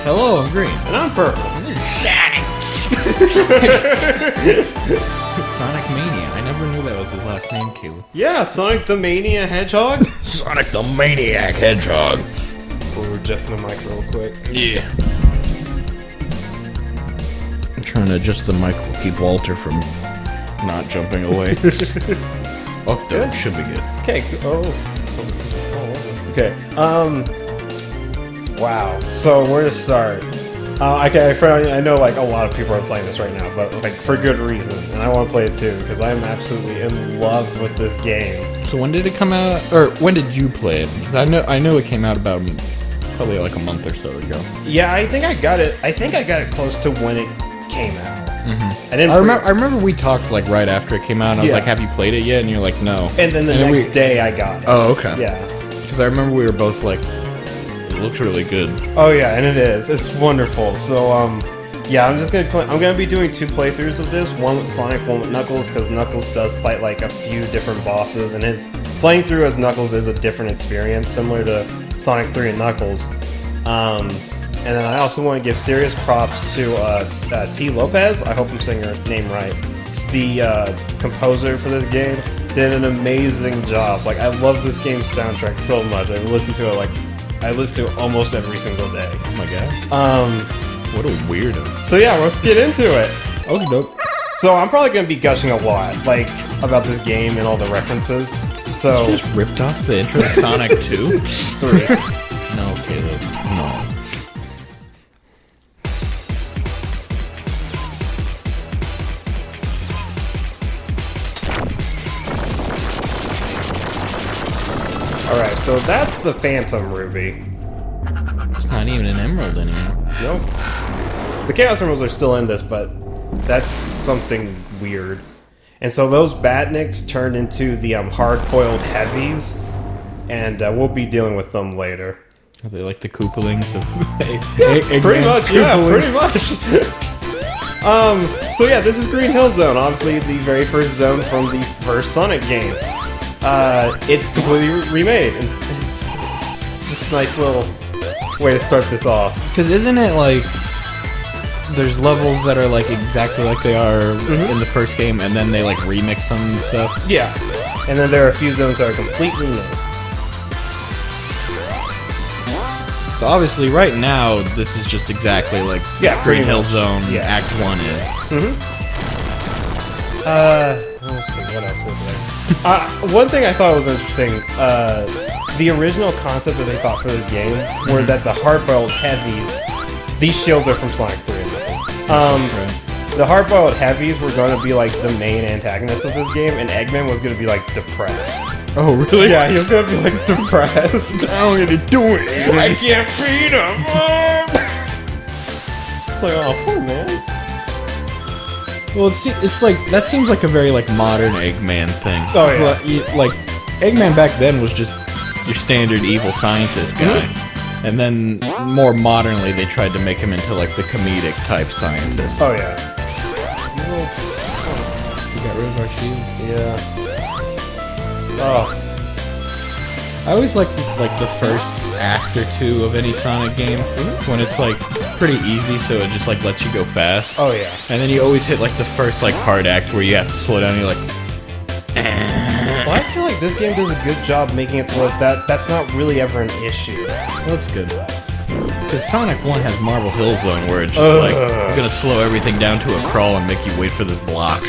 Hello, I'm green. And I'm purple. Sonic. Sonic Mania. I never knew that was his last name, Caleb. Yeah, Sonic the Mania Hedgehog. Sonic the Maniac Hedgehog. We're adjusting the mic real quick. Yeah. I'm trying to adjust the mic to keep Walter from not jumping away. Oh, good. Should be good. Okay. Okay. Wow. So where to start? I know like a lot of people are playing this right now, but like for good reason, and I want to play it too because I'm absolutely in love with this game. So when did it come out, or when did you play it? Because I know it came out about probably like a month or so ago. Yeah, I think I got it. I think I got it close to when it came out. Mm-hmm. I I remember we talked like right after it came out, and I was like, "Have you played it yet?" And you're like, "No." And then the next day I got it. Oh, okay. Yeah. Because I remember we were both like, "It looks really good." Oh yeah, and it is. It's wonderful. So yeah, I'm gonna be doing 2 playthroughs of this. One with Sonic, one with Knuckles, because Knuckles does fight like a few different bosses, and his playing through as Knuckles is a different experience, similar to Sonic 3 and Knuckles. And then I also want to give serious props to T. Lopez. I hope I'm saying your name right. The composer for this game did an amazing job. Like, I love this game's soundtrack so much. I listen to it almost every single day. Oh my god. What a weirdo. So yeah, let's get into it. Okay, dope. So I'm probably gonna be gushing a lot, like, about this game and all the references. So You just ripped off the intro to Sonic 2? 3. No, Caleb. No. Alright, so that's the Phantom Ruby. It's not even an emerald anymore. Nope. The Chaos Emeralds are still in this, but that's something weird. And so those Batniks turned into the hard-boiled heavies, and we'll be dealing with them later. Are they like the Koopalings of Pretty much, yeah, pretty much. So yeah, this is Green Hill Zone, obviously the very first zone from the first Sonic game. It's completely remade. It's just a nice little way to start this off. Because isn't it like there's levels that are like exactly like they are in the first game, and then they like remix them and stuff? Yeah. And then there are a few zones that are completely new. So obviously right now this is just exactly like Green Hill Zone Act 1 is. Let's see, what else was there? One thing I thought was interesting, the original concept that they thought for this game were that the hard-boiled heavies, these shields are from Sonic 3 and Knuckles. The hard-boiled heavies were going to be like the main antagonist of this game, and Eggman was going to be like depressed. Oh, really? Yeah, he was going to be like depressed. I don't get to do it. I can't feed him! Like, oh, poor man. Well, it's like, that seems like a very like modern Eggman thing. Oh, yeah. Like, Eggman back then was just your standard evil scientist guy. And then, more modernly, they tried to make him into like the comedic type scientist. Oh, yeah. We got rid of our shield. Yeah. Oh. I always like the first act or two of any Sonic game when it's like pretty easy, so it just like lets you go fast. Oh yeah. And then you always hit like the first like hard act where you have to slow down. And you're like, well, I feel like this game does a good job making it so that that's not really ever an issue. well, that's good. Because Sonic 1 has Marble Hill Zone where it's just like I'm gonna slow everything down to a crawl and make you wait for this block.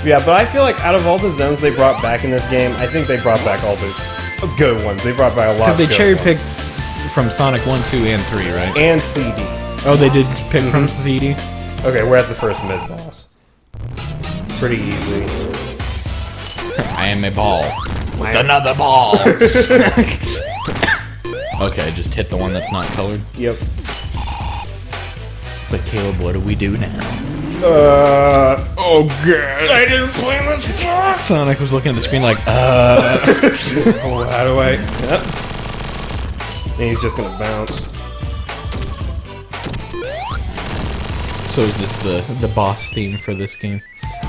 Yeah, but I feel like out of all the zones they brought back in this game, I think they brought back all the good ones. They brought back a lot of Because they good cherry-picked ones. from Sonic 1, 2, and 3, right? And CD. Oh, they did pick from CD? Okay, we're at the first mid-boss. Pretty easy. I am a ball. With another ball! Okay, just hit the one that's not colored. Yep. But Caleb, what do we do now? Oh god. I didn't plan this far! Sonic was looking at the screen like, Oh, how do I... Yep. And he's just gonna bounce. So is this the boss theme for this game?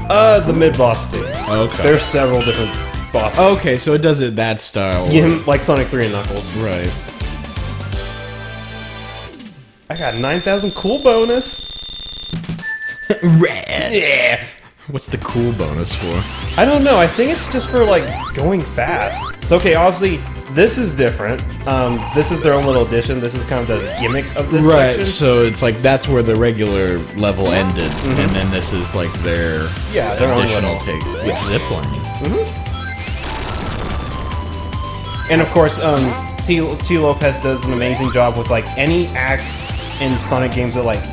The mid-boss thing. Okay. There's several different bosses. Okay, so it does it that style. Yeah, like Sonic 3 and Knuckles. Right. I got 9,000 cool bonus. Rad. Yeah. What's the cool bonus for? I don't know. I think it's just for like going fast. So okay, obviously this is different. This is their own little addition. This is kind of the gimmick of this section. So it's like that's where the regular level ended, and then this is like their their own additional little take with ziplining. And of course, T. Lopez does an amazing job with like any act in Sonic games that like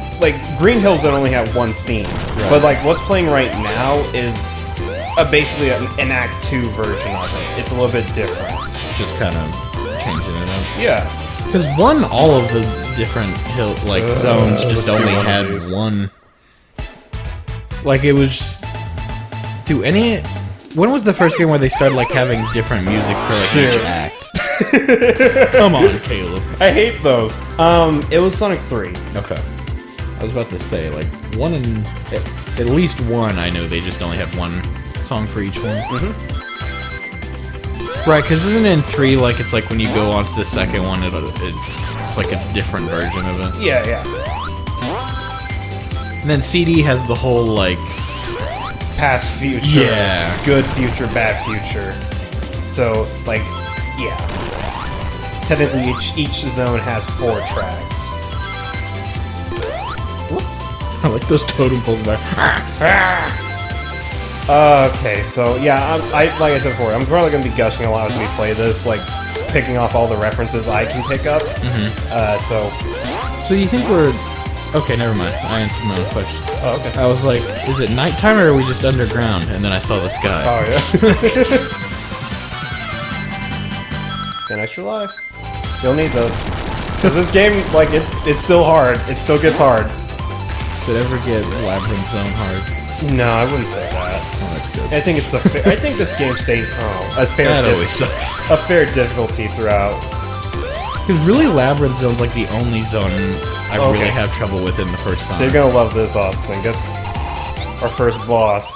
Green Hills that only have one theme, but like what's playing right now is basically an Act 2 version of it. It's a little bit different. Just kind of changing it up. Yeah. Because all of the different zones just only had one. Like it was. When was the first game where they started like having different music for like each act? Come on, Caleb. I hate those. It was Sonic 3. Okay. I was about to say like at least one. I know they just only have one song for each one. Right, because isn't it in 3 like it's like when you go on to the second one, it's like a different version of it? Yeah. And then CD has the whole like past, future, good future, bad future. So like, yeah. Technically, each zone has 4 tracks. I like those totem poles back. Okay, so yeah, like I said before, I'm probably going to be gushing a lot as we play this, like picking off all the references I can pick up. So you think we're... Okay, never mind. I answered my own question. Oh, okay. I was like, is it nighttime or are we just underground? And then I saw the sky. Oh, yeah. An extra life. You'll need those. Because this game, like, it's still hard. It still gets hard. Did it ever get Labyrinth Zone hard? No, I wouldn't say that. Oh, that's good. I think it's I think this game stays a fair. That always sucks. A fair difficulty throughout. Because really, Labyrinth Zone's like the only zone I really have trouble with in the first Sonic. So you're gonna love this, Austin. Guess our first boss.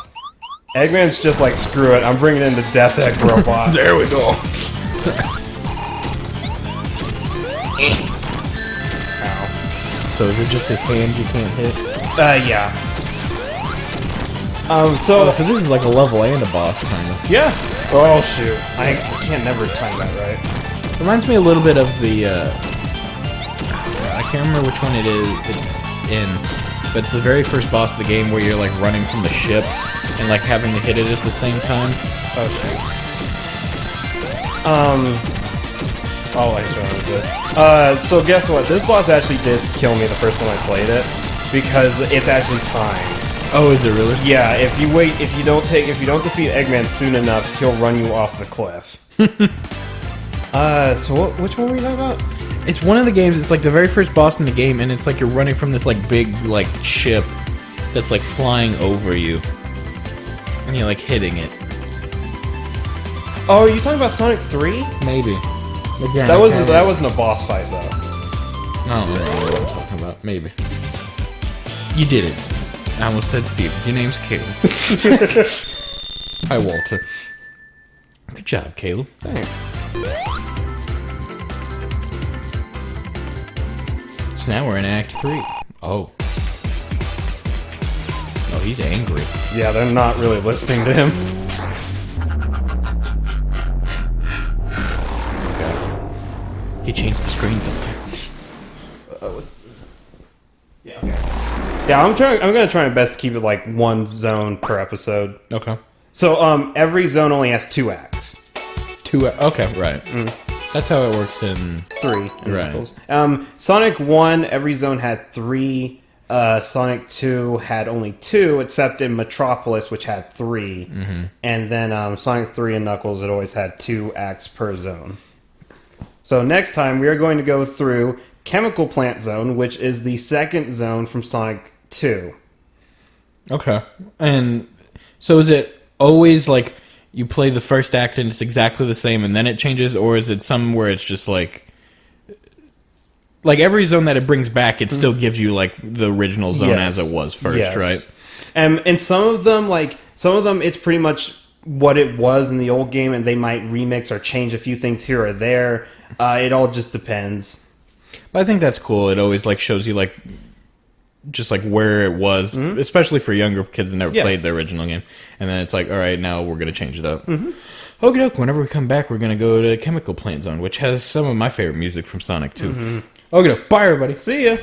Eggman's just like, screw it. I'm bringing in the Death Egg robot. There we go. Ow. So is it just his hand you can't hit? Yeah. So this is like a level and a boss, kind of. Yeah. Oh shoot! I can't never time that right. Reminds me a little bit of the. I can't remember which one it is. It's in, but it's the very first boss of the game where you're like running from the ship and like having to hit it at the same time. Oh shoot. Oh, I just remembered it. So guess what? This boss actually did kill me the first time I played it because it's actually timed. Oh, is it really? Yeah, if you don't defeat Eggman soon enough, he'll run you off the cliff. So which one were we talking about? It's one of the games, it's like the very first boss in the game, and it's like you're running from this like big like ship that's like flying over you. And you're like hitting it. Oh, are you talking about Sonic 3? Maybe. Again, that wasn't a boss fight though. I don't know what I'm talking about. Maybe. You did it. I almost said Steve. Your name's Caleb. Hi, Walter. Good job, Caleb. Thanks. So now we're in Act 3. Oh. Oh, he's angry. Yeah, they're not really listening to him. Okay. He changed the screen filter. Yeah, I'm gonna try my best to keep it like one zone per episode. Okay. So every zone only has 2 acts. Okay, right. That's how it works in 3. Right. Sonic 1, every zone had 3. Sonic 2 had only 2, except in Metropolis, which had 3. And then Sonic 3 and Knuckles, it always had 2 acts per zone. So next time we are going to go through Chemical Plant Zone, which is the second zone from Sonic 2. Okay. And so is it always like you play the first act and it's exactly the same and then it changes, or is it some where it's just like every zone that it brings back, it still gives you like the original zone as it was first, right? And some of them, it's pretty much what it was in the old game, and they might remix or change a few things here or there. It all just depends. But I think that's cool. It always like shows you like just like where it was, especially for younger kids that never played the original game. And then it's like, all right, now we're gonna change it up. Okie doke. Whenever we come back, we're gonna go to Chemical Plant Zone, which has some of my favorite music from Sonic too. Okie doke. Bye, everybody. See ya.